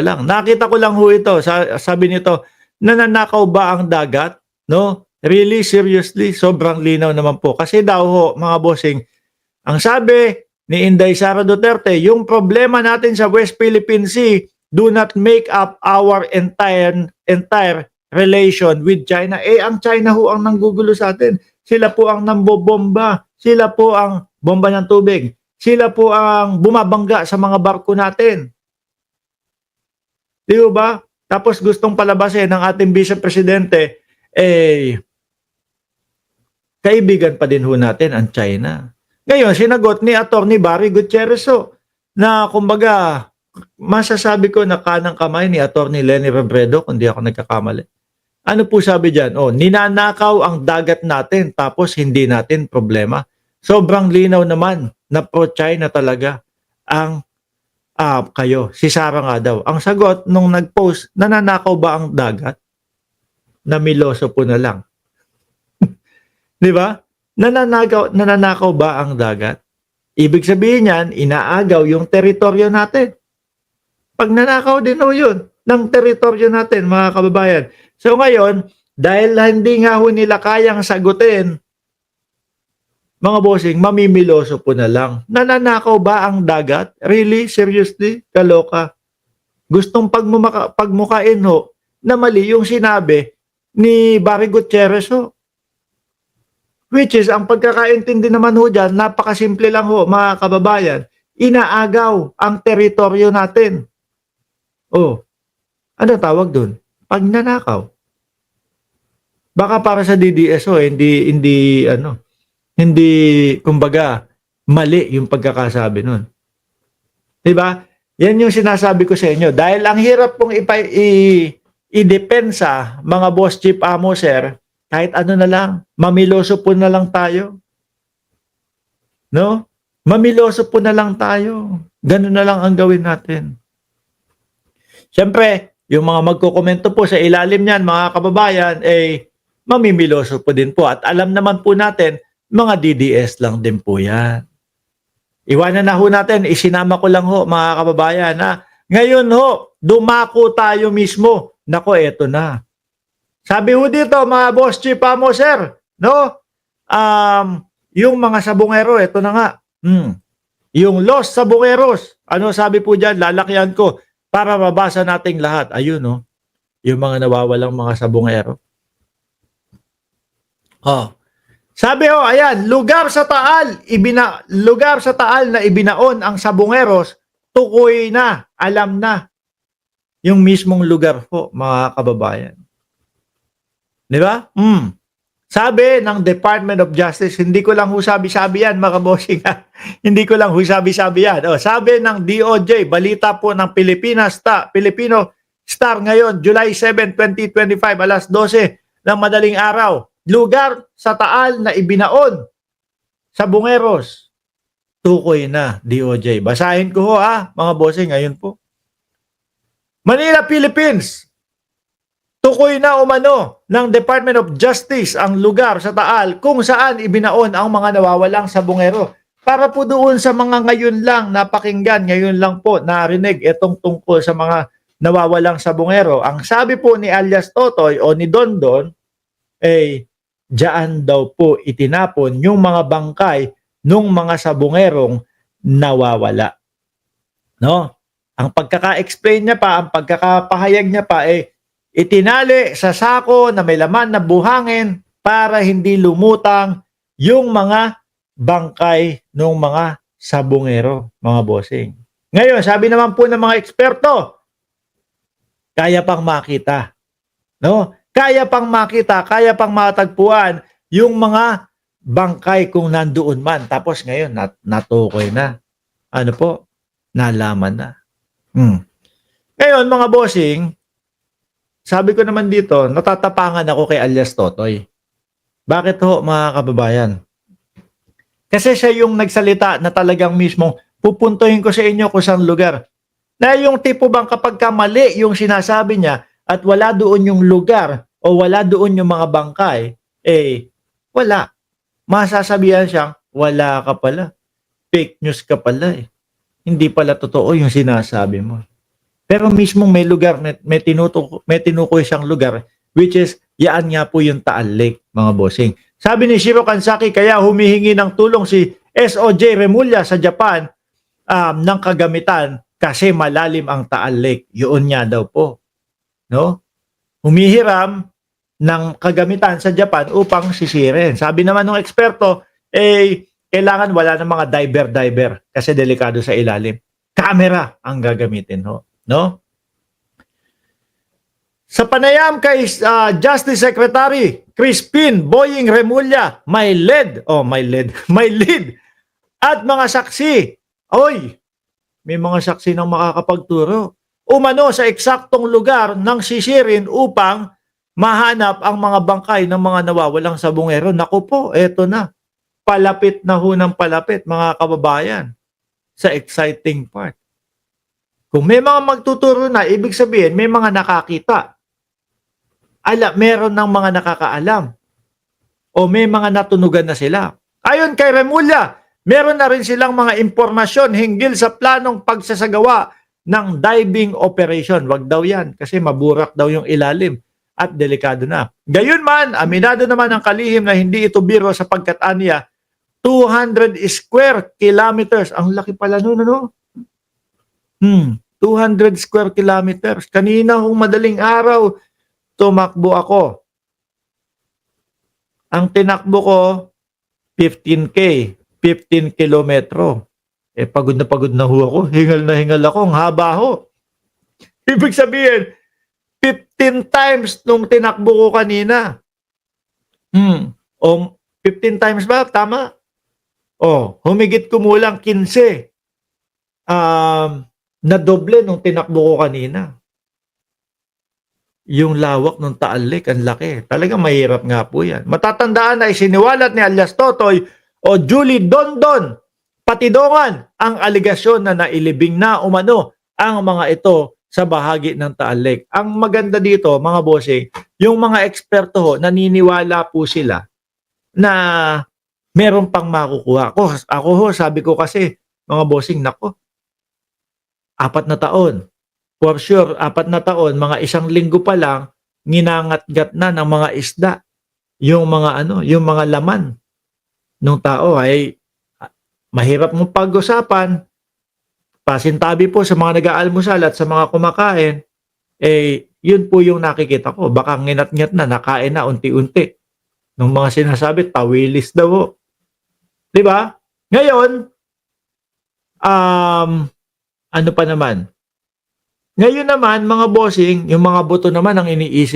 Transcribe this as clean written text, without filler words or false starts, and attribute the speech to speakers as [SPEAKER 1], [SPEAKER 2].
[SPEAKER 1] lang. Nakita ko lang ho ito, sabi nito, nananakaw ba ang dagat? No? Really, seriously, sobrang linaw naman po. Kasi daw ho, mga bossing, ang sabi ni Inday Sara Duterte, yung problema natin sa West Philippine Sea do not make up our entire relation with China. Eh, ang China ho ang nanggugulo sa atin. Sila po ang nambobomba. Sila po ang bomba ng tubig. Sila po ang bumabangga sa mga barko natin. Di ba? Tapos gustong palabasin ng ating Vice Presidente, eh, kaibigan pa din ho natin ang China. Ngayon, sinagot ni Atty. Barry Gutierrez na kumbaga, masasabi ko na kanang kamay ni Atty. Leni Robredo, kung di ako nagkakamali. Ano po sabi dyan? Ninanakaw ang dagat natin tapos hindi natin problema. Sobrang linaw naman na pro-China talaga ang kayo. Si Sara nga daw. Ang sagot nung nag-post, nananakaw ba ang dagat? Namiloso po na lang. Di ba? Nananakaw ba ang dagat? Ibig sabihin niyan, inaagaw yung teritoryo natin. Pag nanakaw din ho yun ng teritoryo natin, mga kababayan. So ngayon, dahil hindi nga ho nila kayang sagutin, mga bossing, mamimiloso po na lang. Nananakaw ba ang dagat? Really? Seriously? Kaloka? Gustong pagmukain ho na mali yung sinabi ni Barry Gutierrez ho. Which is, ang pagkakaintindi naman ho dyan, napakasimple lang ho, mga kababayan. Inaagaw ang teritoryo natin. Ano tawag dun? Pagnanakaw. Baka para sa DDS hindi kumbaga mali yung pagkakasabi nun. 'Di ba? Yan yung sinasabi ko sa inyo. Dahil ang hirap pong i-depensa, mga boss chief amo sir, kahit ano na lang, mamiloso po na lang tayo. No? Mamiloso po na lang tayo. Ganun na lang ang gawin natin. Siyempre, yung mga magkokomento po sa ilalim niyan, mga kababayan, mamimiloso po din po. At alam naman po natin, mga DDS lang din po yan. Iwanan na ho natin, isinama ko lang ho, mga kababayan, na ngayon ho, dumako tayo mismo. Nako, eto na. Sabi ho dito, mga boss chief amo sir, no? Yung mga sabungero, eto na nga. Yung Los Sabungeros, ano sabi po dyan, lalakyan ko para mabasa nating lahat. Ayun, no? Yung mga nawawalang mga sabungero. Sabi ayan, lugar sa Taal na ibinaon ang sabungeros, tukoy na, alam na. Yung mismong lugar po, mga kababayan. Di ba? Sabi ng Department of Justice, hindi ko lang husabi-sabi yan, mga bossing. Hindi ko lang husabi-sabi yan. Sabi ng DOJ, balita po ng Filipino Star ngayon, July 7, 2025, alas 12 ng madaling araw. Lugar sa Taal na ibinaon sa Bungeros. Tukoy na, DOJ. Basahin ko ho mga bossing, ngayon po. Manila, Philippines. Tukoy na umano ng Department of Justice ang lugar sa Taal kung saan ibinaon ang mga nawawalang sabungero. Para po doon sa mga ngayon lang napakinggan, ngayon lang po narinig itong tungkol sa mga nawawalang sabungero. Ang sabi po ni alias Totoy o ni Dondon, diyan daw po itinapon yung mga bangkay nung mga sabungerong nawawala. No? Ang pagkaka-explain niya pa, ang pagkakapahayag niya pa itinali sa sako na may laman na buhangin para hindi lumutang yung mga bangkay ng mga sabungero, mga bossing. Ngayon, sabi naman po ng mga eksperto, kaya pang makita. No? Kaya pang makita, kaya pang matagpuan yung mga bangkay kung nandoon man. Tapos ngayon, natukoy na. Ano po? Nalaman na. Ngayon, mga bossing, sabi ko naman dito, natatapangan ako kay alias Totoy. Bakit ho, mga kababayan? Kasi siya yung nagsalita na talagang mismo, pupuntuhin ko sa inyo kung saan lugar. Na yung tipo bang kapag mali yung sinasabi niya at wala doon yung lugar o wala doon yung mga bangkay, wala. Masasabihan siyang, wala ka pala. Fake news ka pala Hindi pala totoo yung sinasabi mo. Pero mismong may lugar, may tinukoy siyang lugar, which is, yaan nga po yung Taal Lake, mga bossing. Sabi ni Shiro Kansaki, kaya humihingi ng tulong si SOJ Remulla sa Japan ng kagamitan kasi malalim ang Taal Lake. Yun nga daw po. No? Humihiram ng kagamitan sa Japan upang sisirin. Sabi naman ng eksperto, kailangan wala ng mga diver kasi delikado sa ilalim. Camera ang gagamitin ho. No? Sa panayam kay Justice Secretary Crispin Boying Remulla, may lead at mga saksi. Oy, may mga saksi ng makakapagturo. Umano sa eksaktong lugar ng sisirin upang mahanap ang mga bangkay ng mga nawawalang sabongero. Naku po, eto na. Palapit na ho ng palapit, mga kababayan, sa exciting part. Kung may mga magtuturo na, ibig sabihin, may mga nakakita. Meron ng mga nakakaalam. O may mga natunugan na sila. Ayon kay Remulla, meron na rin silang mga impormasyon hinggil sa planong pagsasagawa ng diving operation. Wag daw yan kasi maburak daw yung ilalim at delikado na. Gayunman, aminado naman ang kalihim na hindi ito biro sapagkat aniya 200 square kilometers. Ang laki pala nun, ano? 200 square kilometers. Kanina kung madaling araw, tumakbo ako. Ang tinakbo ko, 15K, 15 kilometro. Pagod na ho ako. Hingal na hingal ako. Ang haba ho. Ibig sabihin, 15 times nung tinakbo ko kanina. O 15 times ba? Tama? Humigit kumulang 15. Na doble nung tinakbo ko kanina. Yung lawak ng Taal Lake, ang laki. Talagang mahirap nga po yan. Matatandaan na isiniwalat ni alias Totoy o Julie Dondon Patidongan ang aligasyon na nailibing na umano ang mga ito sa bahagi ng Taal Lake. Ang maganda dito, mga bossing, yung mga eksperto ho, naniniwala po sila na meron pang makukuha. Ako ho, sabi ko kasi, mga bossing, nako, 4 na taon. For sure, 4 na taon, mga 1 linggo pa lang, nginangat-gat na ng mga isda. Yung mga laman ng tao ay mahirap mong pag-usapan. Pasintabi po sa mga nag-aalmusal at sa mga kumakain, yun po yung nakikita ko. Baka nginat-ngat na, nakain na unti-unti. Nung mga sinasabi, tawilis daw. Diba? Ngayon, ano pa naman? Ngayon naman, mga bossing, yung mga buto naman ang iniisip